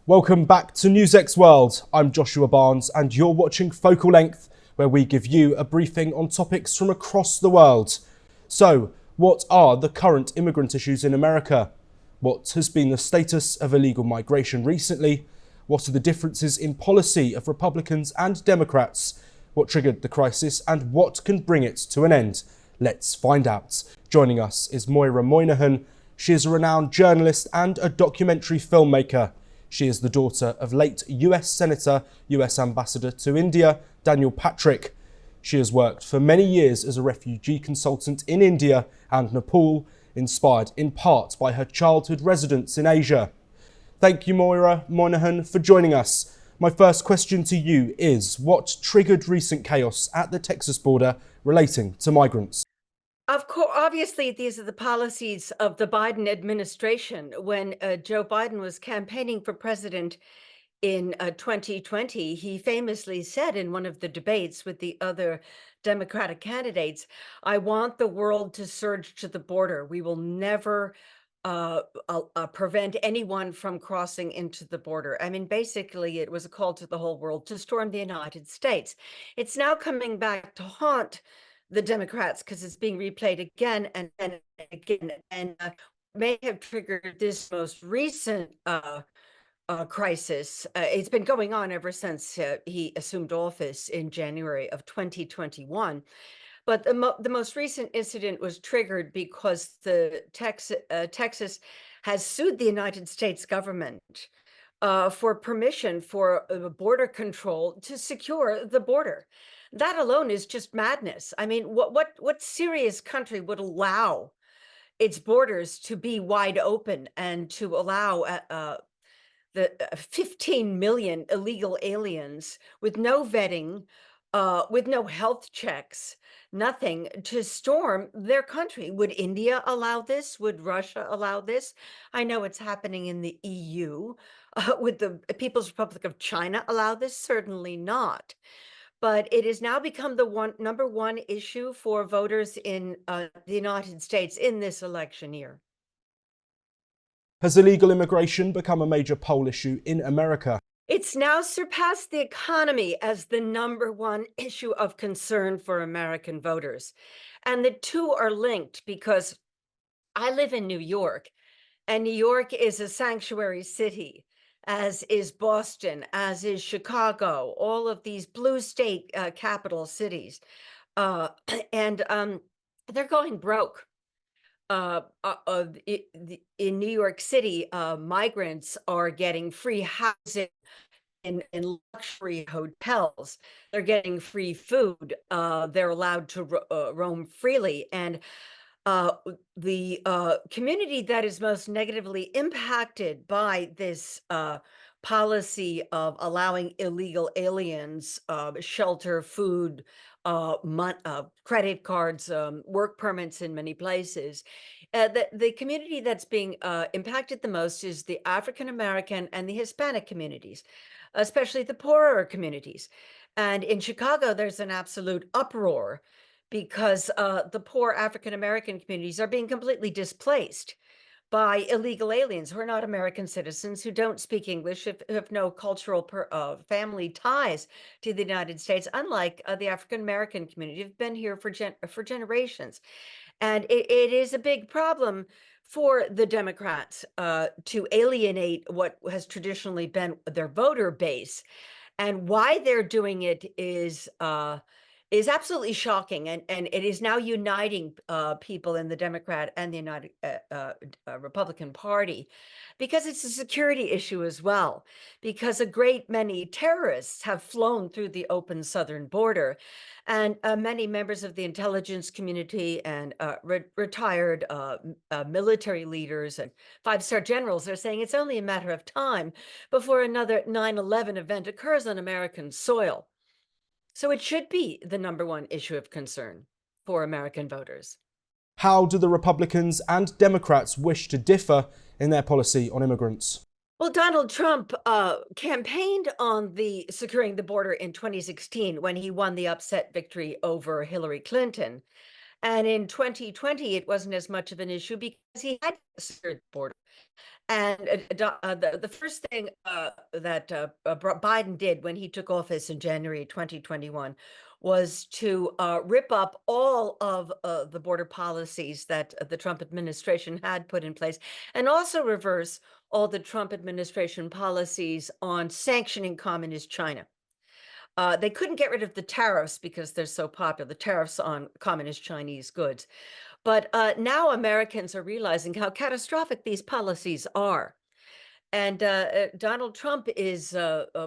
Welcome back to NewsX World. I'm Joshua Barnes and you're watching Focal Length, where we give you a briefing on topics from across the world. So, what are the current immigrant issues in America? What has been the status of illegal migration recently? What are the differences in policy of Republicans and Democrats? What triggered the crisis and what can bring it to an end? Let's find out. Joining us is Maura Moynihan. She is a renowned journalist and a documentary filmmaker. She is the daughter of late US Senator, US Ambassador to India, Daniel Patrick. She has worked for many years as a refugee consultant in India and Nepal, inspired in part by her childhood residence in Asia. Thank you, Maura Moynihan, for joining us. My first question to you is, what triggered recent chaos at the Texas border relating to migrants? Of course, obviously, these are the policies of the Biden administration. When Joe Biden was campaigning for president in 2020, he famously said in one of the debates with the other Democratic candidates, "I want the world to surge to the border. We will never prevent anyone from crossing into the border." I mean, basically, it was a call to the whole world to storm the United States. It's now coming back to haunt the Democrats because it's being replayed again and again, and may have triggered this most recent crisis. It's been going on ever since he assumed office in January of 2021. But the most recent incident was triggered because Texas has sued the United States government for permission for border control to secure the border. That alone is just madness. I mean, what serious country would allow its borders to be wide open and to allow the 15 million illegal aliens with no vetting, with no health checks, nothing to storm their country? Would India allow this? Would Russia allow this? I know it's happening in the EU. Would the People's Republic of China allow this? Certainly not. But it has now become the number one issue for voters in the United States in this election year. Has illegal immigration become a major poll issue in America? It's now surpassed the economy as the number one issue of concern for American voters. And the two are linked because I live in New York, and New York is a sanctuary city, as is Boston, as is Chicago, all of these blue state capital cities. Uh, and they're going broke. In New York City, migrants are getting free housing in luxury hotels. They're getting free food. They're allowed to roam freely. And the community that is most negatively impacted by this policy of allowing illegal aliens shelter, food, credit cards, work permits in many places. The community that's being impacted the most is the African American and the Hispanic communities, especially the poorer communities. And in Chicago, there's an absolute uproar because the poor African American communities are being completely displaced by illegal aliens who are not American citizens, who don't speak English, who have no cultural family ties to the United States, unlike the African American community who've been here for generations. And it is a big problem for the Democrats to alienate what has traditionally been their voter base. And why they're doing it is absolutely shocking, and it is now uniting people in the Democrat and the United Republican Party, because it's a security issue as well. Because a great many terrorists have flown through the open southern border, and many members of the intelligence community and retired military leaders and five-star generals are saying it's only a matter of time before another 9/11 event occurs on American soil. So it should be the number one issue of concern for American voters. How do the Republicans and Democrats wish to differ in their policy on immigrants? Well, Donald Trump campaigned on the securing the border in 2016 when he won the upset victory over Hillary Clinton. And in 2020, it wasn't as much of an issue because he had secured the border. And the first thing that Biden did when he took office in January 2021 was to rip up all of the border policies that the Trump administration had put in place, and also reverse all the Trump administration policies on sanctioning communist China. They couldn't get rid of the tariffs because they're so popular, the tariffs on communist Chinese goods. But now Americans are realizing how catastrophic these policies are. And Donald Trump is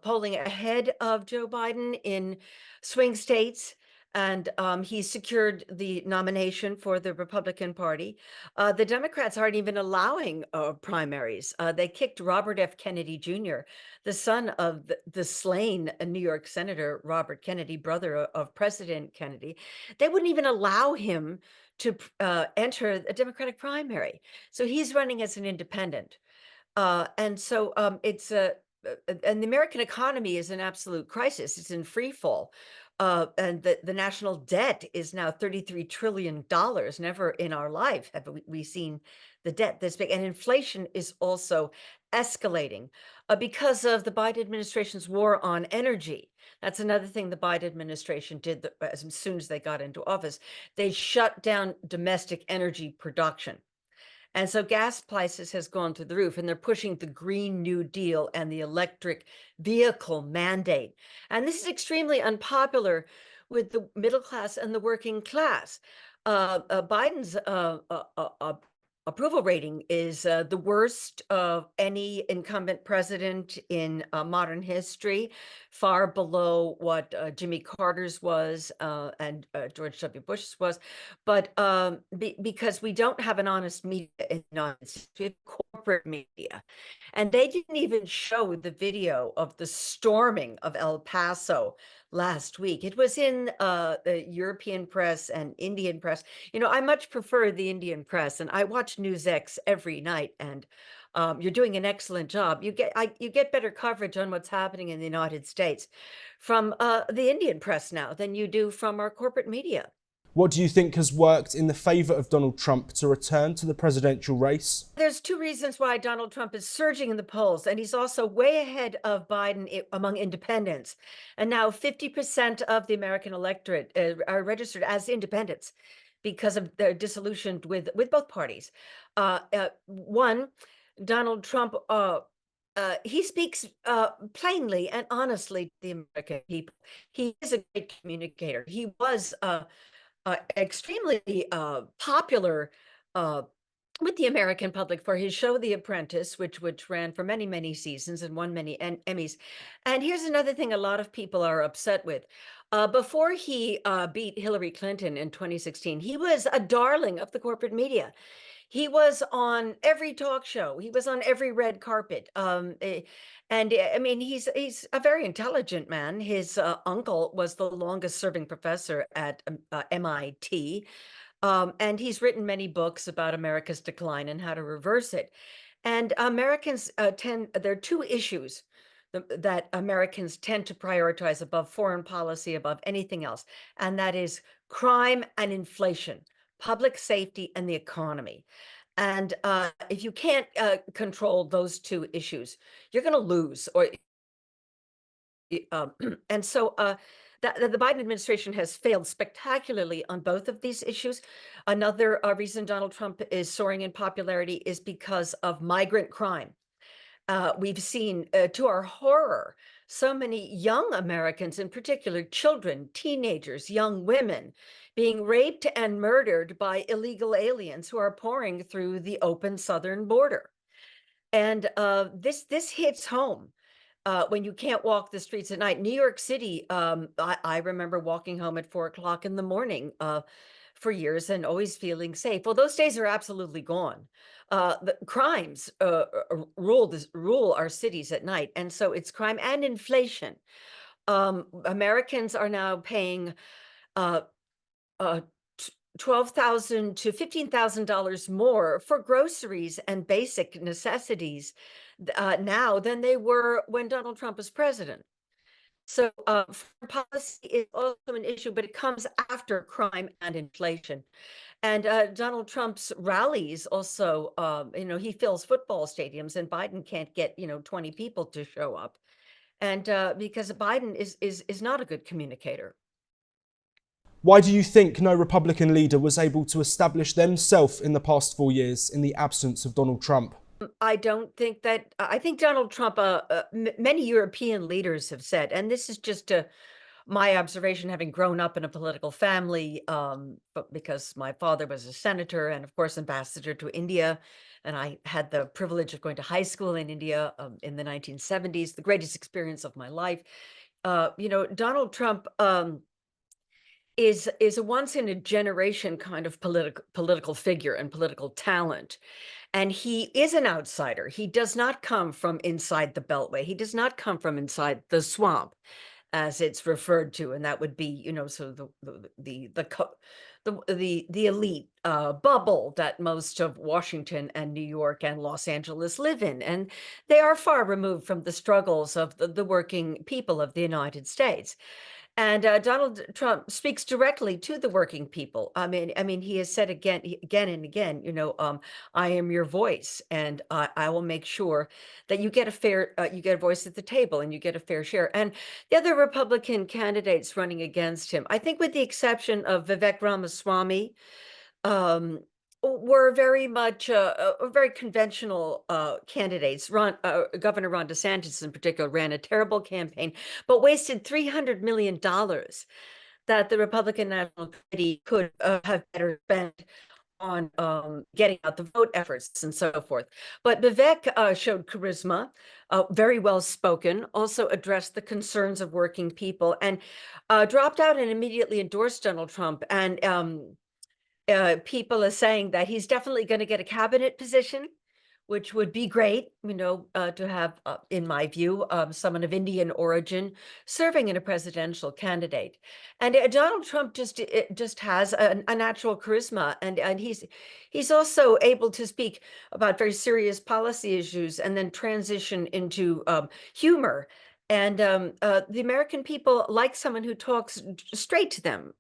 polling ahead of Joe Biden in swing states. And he secured the nomination for the Republican Party. The Democrats aren't even allowing primaries. They kicked Robert F. Kennedy Jr., the son of the slain New York Senator Robert Kennedy, brother of President Kennedy. They wouldn't even allow him to enter a Democratic primary. So he's running as an independent. And so it's and the American economy is in absolute crisis. It's in free fall. And the national debt is now $33 trillion. Never in our life have we seen the debt this big. And inflation is also escalating because of the Biden administration's war on energy. That's another thing the Biden administration did as soon as they got into office. They shut down domestic energy production. And so gas prices has gone through the roof, and they're pushing the Green New Deal and the electric vehicle mandate. And this is extremely unpopular with the middle class and the working class. Biden's approval rating is the worst of any incumbent president in modern history, far below what Jimmy Carter's was and George W. Bush's was. But because we don't have an honest media in the United States, we have corporate media. And they didn't even show the video of the storming of El Paso last week. It was in the European press and Indian press. You know, I much prefer the Indian press, and I watch NewsX every night. And you're doing an excellent job. You get better coverage on what's happening in the United States from the Indian press now than you do from our corporate media. What do you think has worked in the favour of Donald Trump to return to the presidential race? There's two reasons why Donald Trump is surging in the polls, and he's also way ahead of Biden among independents. And now 50% of the American electorate are registered as independents because of their dissolution with both parties. One, Donald Trump, he speaks plainly and honestly to the American people. He is a great communicator. He was extremely popular with the American public for his show The Apprentice, which ran for many, many seasons and won many Emmys. And here's another thing a lot of people are upset with. Before he beat Hillary Clinton in 2016, he was a darling of the corporate media. He was on every talk show. He was on every red carpet. I mean, he's a very intelligent man. His uncle was the longest serving professor at MIT. And he's written many books about America's decline and how to reverse it. And Americans there are two issues that Americans tend to prioritize above foreign policy, above anything else. And that is crime and inflation, public safety and the economy. And if you can't control those two issues, you're going to lose. And so the Biden administration has failed spectacularly on both of these issues. Another reason Donald Trump is soaring in popularity is because of migrant crime. We've seen, to our horror, so many young Americans, in particular children, teenagers, young women, being raped and murdered by illegal aliens who are pouring through the open southern border. And this hits home when you can't walk the streets at night. New York City, I remember walking home at 4 o'clock in the morning for years and always feeling safe. Well, those days are absolutely gone. The crimes rule our cities at night. And so it's crime and inflation. Americans are now paying uh, $12,000 to $15,000 more for groceries and basic necessities now than they were when Donald Trump was president. So foreign policy is also an issue, but it comes after crime and inflation. And Donald Trump's rallies also, he fills football stadiums, and Biden can't get 20 people to show up, and because Biden is not a good communicator. Why do you think no Republican leader was able to establish themselves in the past 4 years in the absence of Donald Trump? I don't think that. I think Donald Trump. Many European leaders have said, and this is just my observation, having grown up in a political family, but because my father was a senator and, of course, ambassador to India, and I had the privilege of going to high school in India in the 1970s, the greatest experience of my life. Donald Trump is a once in a generation kind of political figure and political talent. And he is an outsider. He does not come from inside the Beltway. He does not come from inside the swamp, as it's referred to, and that would be, sort of the elite bubble that most of Washington and New York and Los Angeles live in, and they are far removed from the struggles of the working people of the United States. And Donald Trump speaks directly to the working people. I mean, he has said again and again, I am your voice, and I will make sure that you get a voice at the table, and you get a fair share. And the other Republican candidates running against him, I think, with the exception of Vivek Ramaswamy, um, were very much very conventional candidates. Governor Ron DeSantis, in particular, ran a terrible campaign, but wasted $300 million that the Republican National Committee could have better spent on getting out the vote efforts and so forth. But Vivek showed charisma, very well spoken, also addressed the concerns of working people, and dropped out and immediately endorsed Donald Trump. And people are saying that he's definitely going to get a cabinet position, which would be great, to have, in my view, someone of Indian origin serving in a presidential candidate. And Donald Trump just has a natural charisma, and he's also able to speak about very serious policy issues and then transition into humor. And the American people like someone who talks straight to them.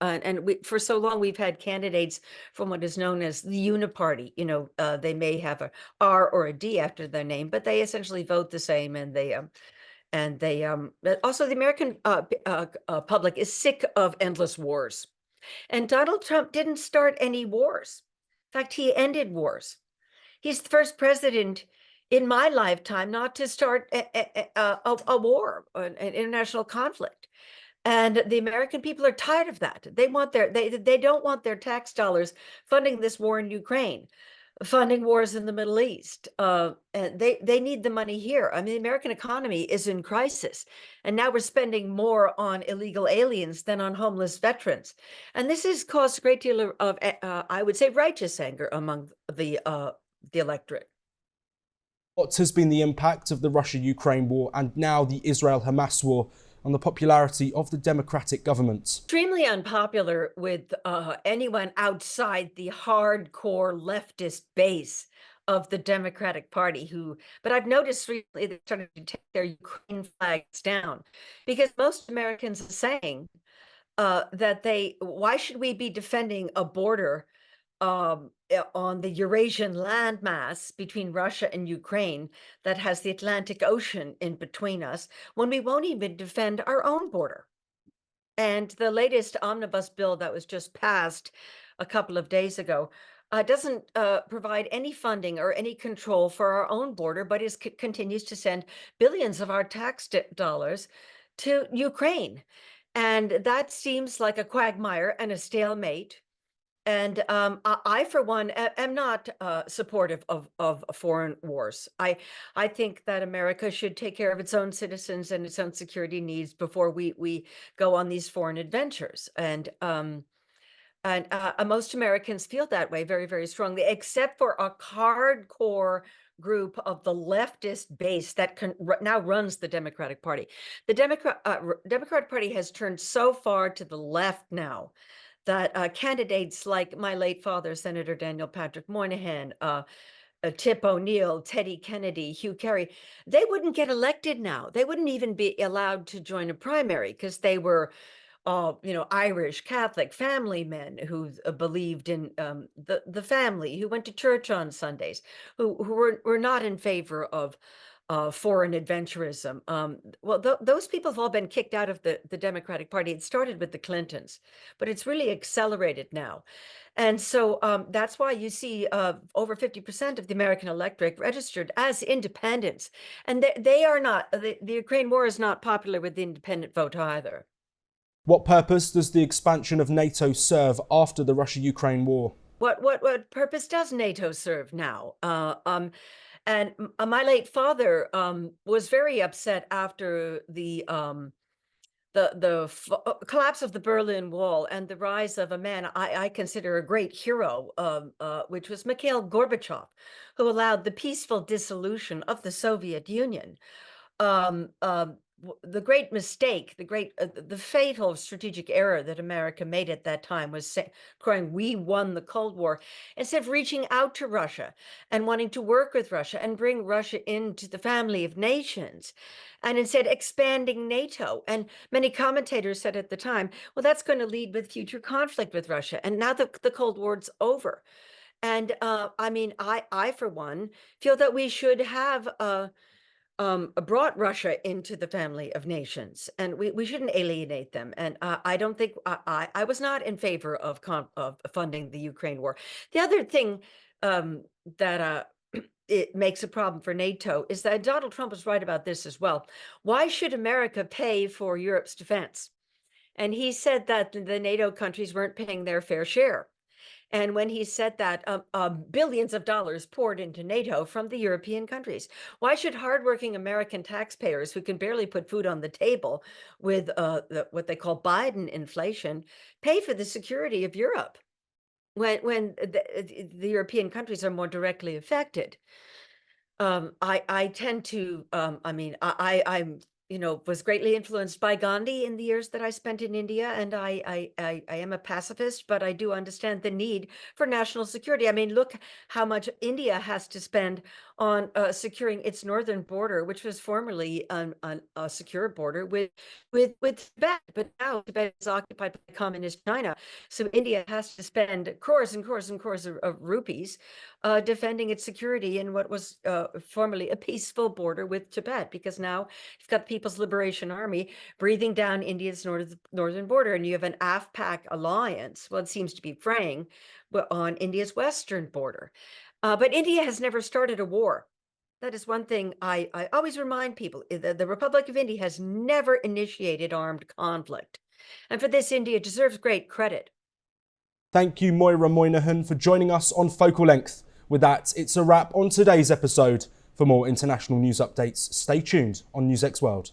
For so long, we've had candidates from what is known as the Uniparty. They may have a R or a D after their name, but they essentially vote the same, and but also the American public is sick of endless wars. And Donald Trump didn't start any wars. In fact, he ended wars. He's the first president in my lifetime not to start a war, an international conflict. And the American people are tired of that. They don't want their tax dollars funding this war in Ukraine, funding wars in the Middle East. And they need the money here. I mean, the American economy is in crisis, and now we're spending more on illegal aliens than on homeless veterans. And this has caused a great deal of I would say, righteous anger among the electorate. What has been the impact of the Russia-Ukraine war and now the Israel-Hamas war on the popularity of the democratic government? Extremely unpopular with anyone outside the hardcore leftist base of the Democratic Party, but I've noticed recently they're starting to take their Ukraine flags down, because most Americans are saying why should we be defending a border on the Eurasian landmass between Russia and Ukraine that has the Atlantic Ocean in between us, when we won't even defend our own border? And the latest omnibus bill that was just passed a couple of days ago doesn't provide any funding or any control for our own border, but continues to send billions of our tax dollars to Ukraine. And that seems like a quagmire and a stalemate. And I, for one, am not supportive of foreign wars. I think that America should take care of its own citizens and its own security needs before we go on these foreign adventures. And most Americans feel that way very, very strongly, except for a hardcore group of the leftist base that now runs the Democratic Party. The Democratic Party has turned so far to the left now that candidates like my late father, Senator Daniel Patrick Moynihan, Tip O'Neill, Teddy Kennedy, Hugh Carey, they wouldn't get elected now. They wouldn't even be allowed to join a primary because they were Irish Catholic family men who believed in the family, who went to church on Sundays, who were not in favor of foreign adventurism. Well, those people have all been kicked out of the Democratic Party. It started with the Clintons, but it's really accelerated now. And so that's why you see over 50% of the American electorate registered as independents. And they are not, the Ukraine war is not popular with the independent vote either. What purpose does the expansion of NATO serve after the Russia-Ukraine war? What purpose does NATO serve now? And my late father was very upset after the collapse of the Berlin Wall and the rise of a man I consider a great hero, which was Mikhail Gorbachev, who allowed the peaceful dissolution of the Soviet Union. The great mistake, the fatal strategic error that America made at that time was crying, "We won the Cold War," instead of reaching out to Russia and wanting to work with Russia and bring Russia into the family of nations, and instead expanding NATO. And many commentators said at the time, well, that's going to lead with future conflict with Russia. And now the Cold War's over. And I, for one, feel that we should have brought Russia into the family of nations, and we shouldn't alienate them. And I don't think I was not in favor of funding the Ukraine war. The other thing that it makes a problem for NATO is that Donald Trump was right about this as well. Why should America pay for Europe's defense? And he said that the NATO countries weren't paying their fair share. And when he said that, billions of dollars poured into NATO from the European countries. Why should hardworking American taxpayers who can barely put food on the table with what they call Biden inflation pay for the security of Europe when the European countries are more directly affected? I tend to, I'm was greatly influenced by Gandhi in the years that I spent in India, and I am a pacifist, but I do understand the need for national security. I mean, look how much India has to spend on securing its northern border, which was formerly a secure border with Tibet, but now Tibet is occupied by communist China. So India has to spend crores and crores and crores of rupees defending its security in what was formerly a peaceful border with Tibet, because now you've got the People's Liberation Army breathing down India's northern border, and you have an AFPAC alliance, well, it seems to be fraying, on India's western border. But India has never started a war. That is one thing I always remind people. The Republic of India has never initiated armed conflict. And for this, India deserves great credit. Thank you, Maura Moynihan, for joining us on Focal Length. With that, it's a wrap on today's episode. For more international news updates, stay tuned on NewsX World.